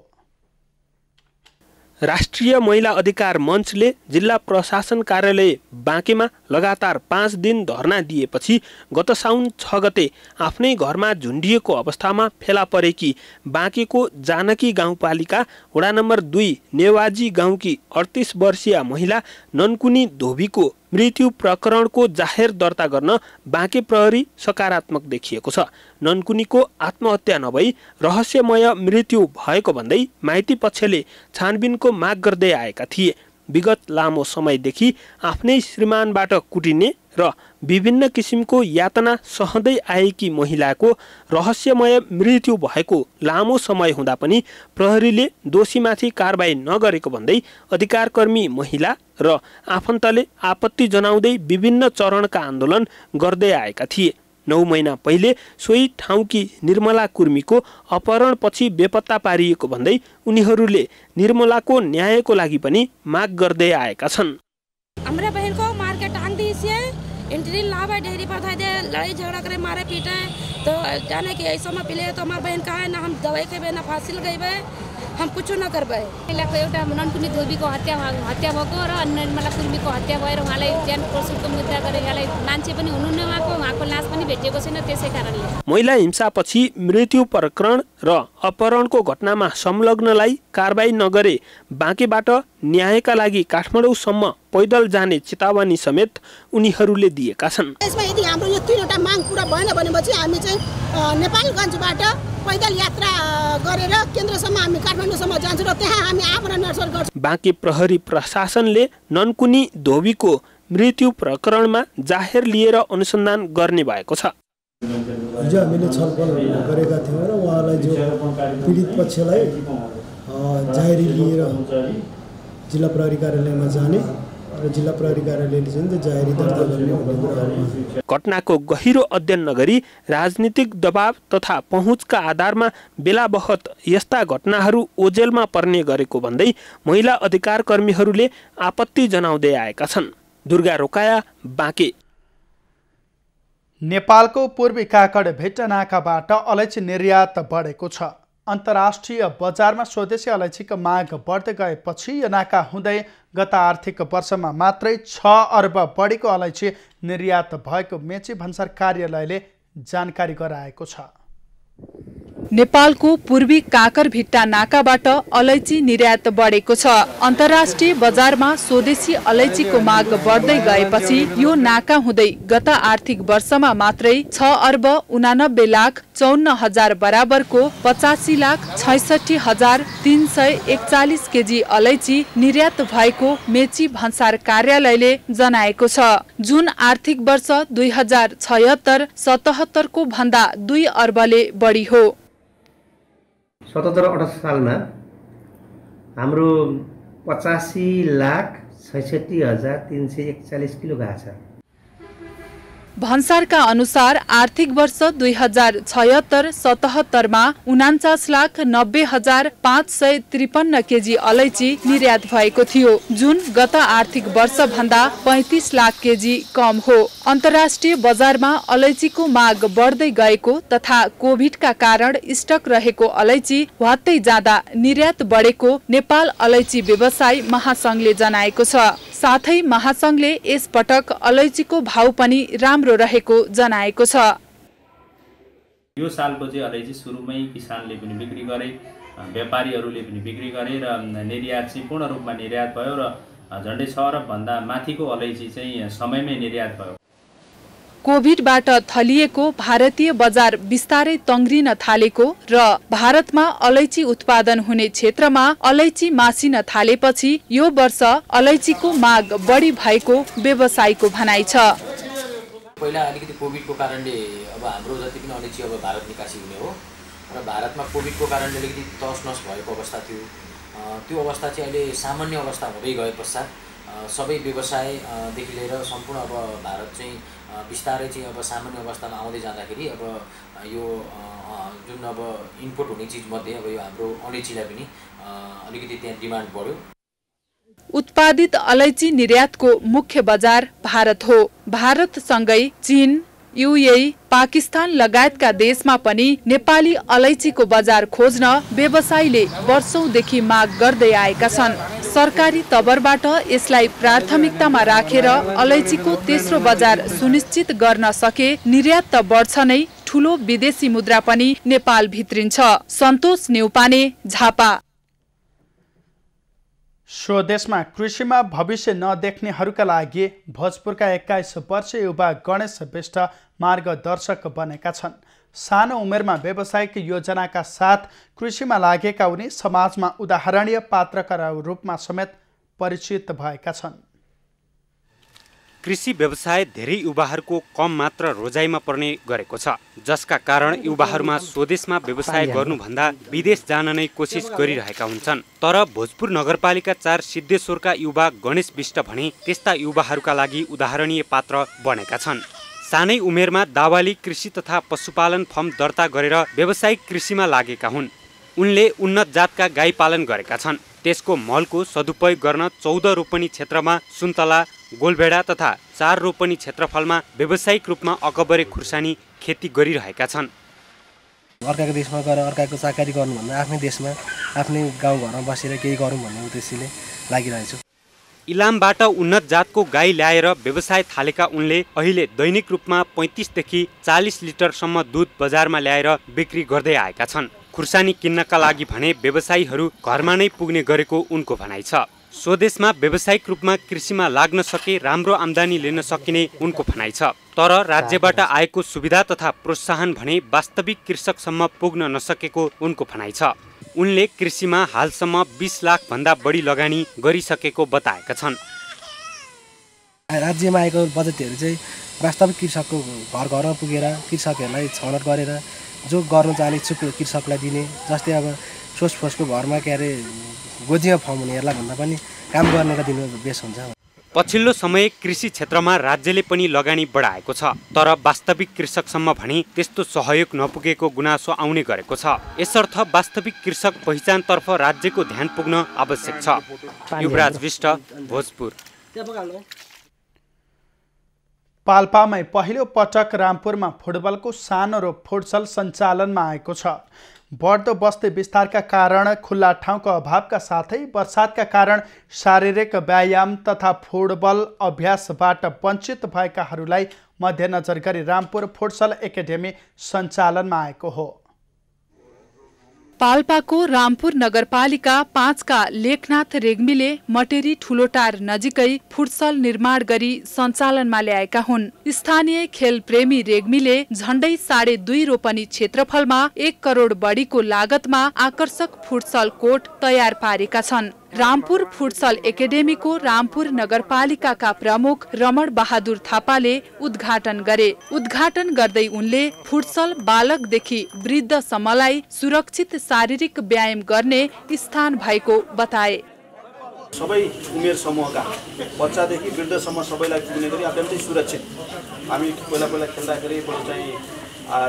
राष्ट्रिय महिला अधिकार मञ्चले जिल्ला प्रशासन कार्यालय बाँकेमा लगातार 5 दिन धरना दिएपछि गत साउन 6 गते आफ्नै घरमा झुन्डिएको अवस्थामा फेला परेकी बाँकेको जानकी गाउँपालिका वडा नम्बर 2 नेवाजी गाउँकी 38 वर्षीय महिला ननकुनी धोबीको मृत्यु प्रकरणको जाहेर दर्ता गर्न बाँके प्रहरी सकारात्मक देखिएको छ। ननकुनीको आत्महत्या नभई रहस्यमय मृत्यु भएको भन्दै माइती पक्षले छानबिनको माग गर्दै आएका थिए। विगत लामो समयदेखि आफ्नै श्रीमानबाट कुटिने र विभिन्न किसिमको यातना सहँदै आएकी महिलाको रहस्यमय मृत्यु भएको लामो समय हुँदा पनि प्रहरीले दोषीमाथि कारबाही नगरेको भन्दै अधिकारकर्मी महिला र आफन्तले आपत्ति जनाउँदै विभिन्न चरणका आन्दोलन गर्दै आएका थिए। 9 महिना पहिले सोही ठाउँकी निर्मला कुर्मीको अपहरणपछि बेपत्ता पारिएको भन्दै उनीहरूले निर्मलाको न्यायको लागि पनि माग गर्दै आएका छन्। हमरा बहन को मार के टांग दी इसे इंटरव्यू लावा डेयरी पर था दे लड़ाई झगड़ा करे मारे पीटे तो जाने कि ऐसा में पिले तो हमार बहन कहाँ है ना हम दवाई खेबे ना फांसी लगाइबे हम कुछ न करबे। इलाको एउटा ननकुनी धोबीको हत्या भएको र निर्मला कुर्मीको हत्या भएर उहाँलाई ज्यान प्रसुको मुद्दा गरे उहाँलाई मान्छे पनि हुनुहुन्न उहाँको लास पनि भेटिएको छैन। त्यसै कारणले महिला हिंसापछि मृत्यु प्रकरण र अपहरणको घटनामा संलग्नलाई कारबाही नगरे बाँकेबाट न्यायका लागि काठमाडौँसम्म पैदल जाने चेतावनी समेत उनीहरूले दिएका छन्। यसमा यदि हाम्रो यो तीनवटा माग पूरा भएन भनेपछि हामी चाहिँ नेपालगञ्जबाट पैदल यात्रा गरेर केन्द्रसम्म हामी काठमाडौँसम्म जान्छौँ र त्यहाँ हामी आमरण अनसन गर्छौँ। बाँके प्रहरी प्रशासनले ननकुनी धोबीको मृत्यु प्रकरणमा जाहेर लिएर अनुसन्धान गर्ने भएको छ। हिजो हामीले छलफल गरेका थियौँ र उहाँलाई जो पीडित पक्षलाई जाहेरी लिएर जिल्ला प्रहरी कार्यालयमा जाने र जिल्ला प्रहरी कार्यालयले चाहिँ जाहेरी दर्ता गर्ने। घटनाको गहिरो अध्ययन नगरी राजनीतिक दबाव तथा पहुँचका आधारमा बेला बखत यस्ता घटनाहरू ओझेलमा पर्ने गरेको भन्दै महिला अधिकार कर्मीहरूले आपत्ति जनाउँदै आएका छन्। दुर्गा रोकाया, बाँके। नेपालको पूर्वी काकड भेट्टानाकाबाट अलैँची निर्यात बढेको छ। अन्तर्राष्ट्रिय बजारमा स्वदेशी अलैँचीको माग बढ्दै गएपछि यो नाका हुँदै गत आर्थिक वर्षमा मात्रै 6 अर्ब बढीको अलैँची निर्यात भएको मेची भन्सार कार्यालयले जानकारी गराएको छ। नेपालको पूर्वी काकरभिट्टा नाकाबाट अलैँची निर्यात बढेको छ। अन्तर्राष्ट्रिय बजारमा स्वदेशी अलैँचीको माग बढ्दै गएपछि यो नाका हुँदै गत आर्थिक वर्षमा मात्रै 6 अर्ब 89 लाख 54 हजार बराबरको 85 लाख 66 हजार 341 केजी अलैँची निर्यात भएको मेची भन्सार कार्यालयले जनाएको छ। जुन आर्थिक वर्ष 2076-77 को भन्दा 2 अर्बले बढी हो। 77-78 सालमा हाम्रो 85 लाख 66 हजार 341 किलो गएको छ। भन्सारका अनुसार आर्थिक वर्ष 2076-77 मा 49 लाख 90 हजार 553 केजी अलैँची निर्यात भएको थियो, जुन गत आर्थिक वर्ष भन्दा 35 लाख केजी कम हो। अन्तर्राष्ट्रिय बजारमा अलैँचीको माग बढ्दै गएको तथा कोभिडका कारण स्टक रहेको अलैँची हट्दै जाँदा निर्यात बढेको नेपाल अलैँची व्यवसायी महासंघले जनाएको छ। साथै महासंघले यस पटक अलैँचीको भाव पनि राम्रो रहेको जनाएको छ। यो सालको चाहिँ अलैँची सुरुमै किसानले पनि बिक्री गरे, व्यापारीहरूले पनि बिक्री गरे र निर्यात चाहिँ पूर्ण रूपमा निर्यात भयो र झन्डै 6 अर्ब भन्दा माथिको अलैँची चाहिँ समयमै निर्यात भयो। कोभिडबाट थलिएको भारतीय बजार बिस्तारै तङ्ग्रिन थालेको र भारतमा अलैँची उत्पादन हुने क्षेत्रमा अलैँची मासिन थालेपछि यो वर्ष अलैँचीको माग बढी भएको व्यवसायीको भनाइ छ। पहिला अलिकति कोभिडको कारणले अब हाम्रो जति पनि अलैँची अब भारत निकासी हुने हो र भारतमा कोभिडको कारणले अलिकति तसनस भएको अवस्था थियो। त्यो अवस्था चाहिँ अहिले सामान्य अवस्था हुँदै गए पश्चात सबै व्यवसायदेखि लिएर सम्पूर्ण अब भारत चाहिँ बिस्तारै चाहिँ अब सामान्य अवस्थामा आउँदै जाँदाखेरि अब यो जुन अब इन्पुट हुने चिजमध्ये अब यो हाम्रो अलैँचीलाई पनि अलिकति त्यहाँ डिमान्ड बढ्यो। उत्पादित अलैँची निर्यातको मुख्य बजार भारत हो। भारतसँगै चीन, युएई, पाकिस्तान लगायतका देशमा पनि नेपाली अलैँचीको बजार खोज्न व्यवसायीले वर्षौंदेखि माग गर्दै आएका छन्। सरकारी तवरबाट यसलाई प्राथमिकतामा राखेर अलैँचीको तेस्रो बजार सुनिश्चित गर्न सके निर्यात त बढ्छ नै, ठूलो विदेशी मुद्रा पनि नेपाल भित्रिन्छ। सन्तोष न्यौपाने, झापा। स्वदेशमा कृषिमा भविष्य नदेख्नेहरूका लागि भोजपुरका 21 वर्षीय युवा गणेश विष्ट मार्गदर्शक बनेका छन्। सानो उमेरमा व्यावसायिक योजनाका साथ कृषिमा लागेका उनी समाजमा उदाहरणीय पात्रका रूपमा समेत परिचित भएका छन्। कृषि व्यवसाय धेरै युवाहरूको कम मात्र रोजाइमा पर्ने गरेको छ, जसका कारण युवाहरूमा स्वदेशमा व्यवसाय गर्नुभन्दा विदेश जान नै कोसिस गरिरहेका हुन्छन्। तर भोजपुर नगरपालिका 4 सिद्धेश्वरका युवा गणेश विष्ट भने त्यस्ता युवाहरूका लागि उदाहरणीय पात्र बनेका छन्। सानै उमेरमा दावाली कृषि तथा पशुपालन फर्म दर्ता गरेर व्यावसायिक कृषिमा लागेका हुन्। उनले उन्नत जातका गाई पालन गरेका छन्। त्यसको मलको सदुपयोग गर्न 14 रोपनी क्षेत्रमा सुन्तला, गोलभेडा तथा 4 रोपनी क्षेत्रफलमा व्यावसायिक रूपमा अकबरे खुर्सानी खेती गरिरहेका छन्। अर्काको देशमा गएर अर्काको चाकरी गर्नुभन्दा आफ्नै देशमा आफ्नै गाउँघरमा बसेर केही गरौँ भन्ने उद्देश्यले लागिरहेछु। इलामबाट उन्नत जातको गाई ल्याएर व्यवसाय थालेका उनले अहिले दैनिक रूपमा 35 देखि 40 लिटरसम्म दुध बजारमा ल्याएर बिक्री गर्दै आएका छन्। खुर्सानी किन्नका लागि भने व्यवसायीहरू घरमा नै पुग्ने गरेको उनको भनाइ छ। स्वदेशमा व्यावसायिक रूपमा कृषिमा लाग्न सके राम्रो आम्दानी लिन सकिने उनको भनाइ छ। तर राज्यबाट आएको सुविधा तथा प्रोत्साहन भने वास्तविक कृषकसम्म पुग्न नसकेको उनको भनाइ छ। उनले कृषिमा हालसम्म 20 लाख भन्दा बढी लगानी गरिसकेको बताएका छन्। राज्यमा आएको बजेटहरू चाहिँ वास्तविक कृषकको घर घरमा पुगेर कृषकहरूलाई छनौट गरेर जो गर्न चाहने इच्छुक कृषकलाई दिने, जस्तै अब सोचफोचको भरमा के अरे गोजीमा फर्म हुनेहरूलाई भन्दा पनि काम गर्नेलाई दिनु बेस हुन्छ। पछिल्लो समय कृषि क्षेत्रमा राज्यले पनि लगानी बढाएको छ, तर वास्तविक कृषकसम्म भने त्यस्तो सहयोग नपुगेको गुनासो आउने गरेको छ। यसर्थ वास्तविक कृषक पहिचानतर्फ राज्यको ध्यान पुग्न आवश्यक छ। युवराज विष्ट, भोजपुर। पाल्पामै पहिलो पटक रामपुरमा फुटबलको सानो र फुटसल सञ्चालनमा आएको छ। बढ्दो बस्ती विस्तारका कारण खुल्ला ठाउँको अभावका साथै वर्षातका कारण शारीरिक व्यायाम तथा फुटबल अभ्यासबाट वञ्चित भएकाहरूलाई मध्यनजर गरी रामपुर फुटसल एकाडेमी सञ्चालनमा आएको हो। पाल्पाको रामपुर नगरपालिका 5 का लेखनाथ रेग्मीले मटेरी ठुलोटार नजिकै फुटसल निर्माण गरी सञ्चालनमा ल्याएका हुन्। स्थानीय खेल प्रेमी रेग्मीले झण्डै 2.5 रोपनी क्षेत्रफलमा 1 करोड बढीको लागतमा आकर्षक फुटसल कोर्ट तयार पारेका छन्। रामपुर फुटसल एकाडेमीको रामपुर नगरपालिकाका प्रमुख रमण बहादुर थापाले उद्घाटन गरे। उद्घाटन गर्दै उनले फुटसल बालकदेखि वृद्धसम्मलाई सुरक्षित शारीरिक व्यायाम गर्ने स्थान भएको बताए। सबै उमेर समूहका बच्चादेखि वृद्धसम्म सबैलाई पुग्ने गरी अत्यन्तै सुरक्षित हामी पहिला खेल्दाखेरि बडो चाहिँ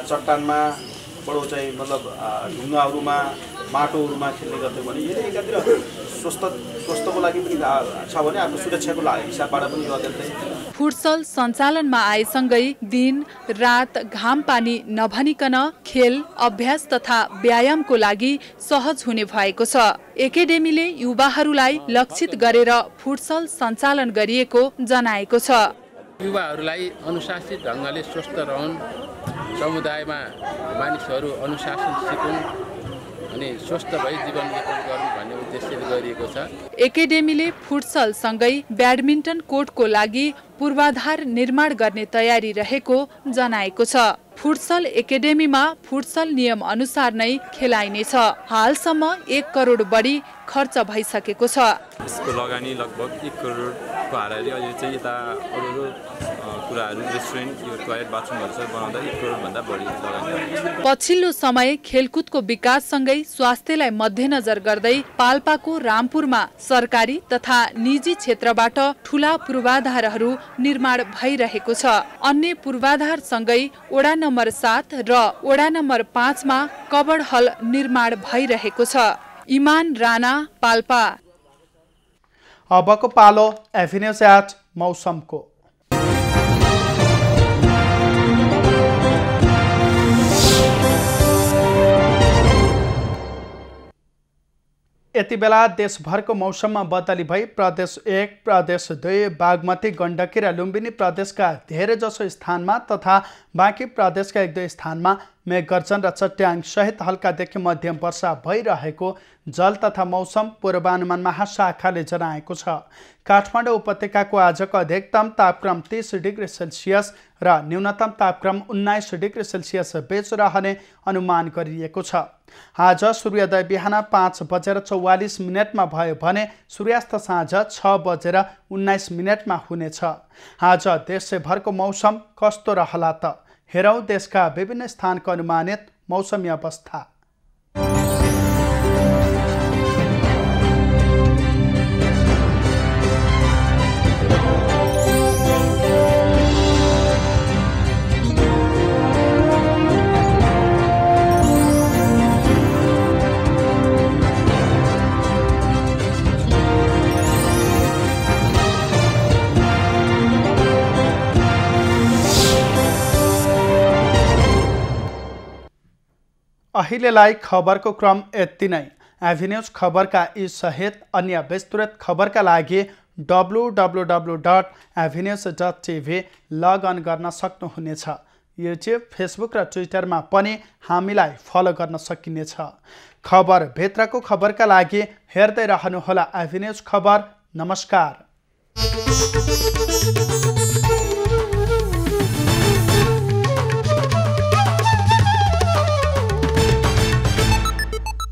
चट्टानमा, बडो चाहिँ मतलब ढुङ्गाहरूमा, माटोहरूमा खेल्ने गर्थ्यौँ भने यदि एकातिर स्वस्थको लागि पनि छ भने आफ्नो सुरक्षाको लागि हिसाबबाट पनि यो अत्यन्तै। फुटसल सञ्चालनमा आएसँगै दिन रात घाम पानी नभनिकन खेल अभ्यास तथा व्यायामको लागि सहज हुने भएको छ। एकाडेमीले युवाहरूलाई लक्षित गरेर फुटसल सञ्चालन गरिएको जनाएको छ। युवाहरूलाई अनुशासित ढङ्गले स्वस्थ रहन्, समुदायमा मानिसहरू अनुशासन सिकुन् अनि स्वस्थ भई जीवनयापन गरून् भन्ने उद्देश्यले गरिएको छ। एकाडेमीले फुटसल सँगै ब्याडमिन्टन कोर्टको लागि पूर्वाधार निर्माण गर्ने तयारी रहेको जनाएको छ। फुटसल एकाडेमीमा फुटसल नियम अनुसार नै खेलाइनेछ। हालसम्म 1 करोड बढी खर्च भइसकेको छ। यसको लगानी लगभग 1 करोडको हाराहारी अहिले चाहिँ यता अरू कुराहरू रेस्टुरेन्ट, यो टोयलेट, बाथरुमहरू बनाउँदा 1 करोडभन्दा बढी लगानी। पछिल्लो समय खेलकुदको विकाससँगै स्वास्थ्यलाई मध्यनजर गर्दै पाल्पाको रामपुरमा सरकारी तथा निजी क्षेत्रबाट ठूला पूर्वाधारहरू निर्माण भइरहेको छ। अन्य पूर्वाधारसँगै वडा नम्बर 7 र वडा नम्बर 5 मा कबड हल निर्माण भइरहेको छ। इमान राणा, पाल्पा। अबको पालो एभिन्यूज एट मौसमको। यति बेला देशभरको मौसममा बदली भई प्रदेश 1, प्रदेश 2, बागमती, गण्डकी र लुम्बिनी प्रदेशका धेरैजसो स्थानमा तथा बाँकी प्रदेशका 1-2 स्थानमा मेघगर्जन र चट्याङ सहित हल्कादेखि मध्यम वर्षा भइरहेको जल तथा मौसम पूर्वानुमान महाशाखाले जनाएको छ। काठमाडौँ उपत्यकाको आजको अधिकतम तापक्रम 30 डिग्री सेल्सियस र न्यूनतम तापक्रम 19 डिग्री सेल्सियस बीच रहने अनुमान गरिएको छ। आज सूर्योदय बिहान 5:44 भयो भने सूर्यास्त साँझ 6:19 हुनेछ। आज देशभरको मौसम कस्तो रहला त? हेरौँ देशका विभिन्न स्थानको अनुमानित मौसमी अवस्था। अहिलेलाई खबरको क्रम यति नै। एभिन्यूज खबरका यी सहित अन्य विस्तृत खबरका लागि www.avenews.tv लगअन गर्न सक्नुहुनेछ। युट्युब, फेसबुक र ट्विटरमा पनि हामीलाई फलो गर्न सकिनेछ। खबर भित्रको खबरका लागि हेर्दै रहनुहोला एभिन्यूज खबर। नमस्कार।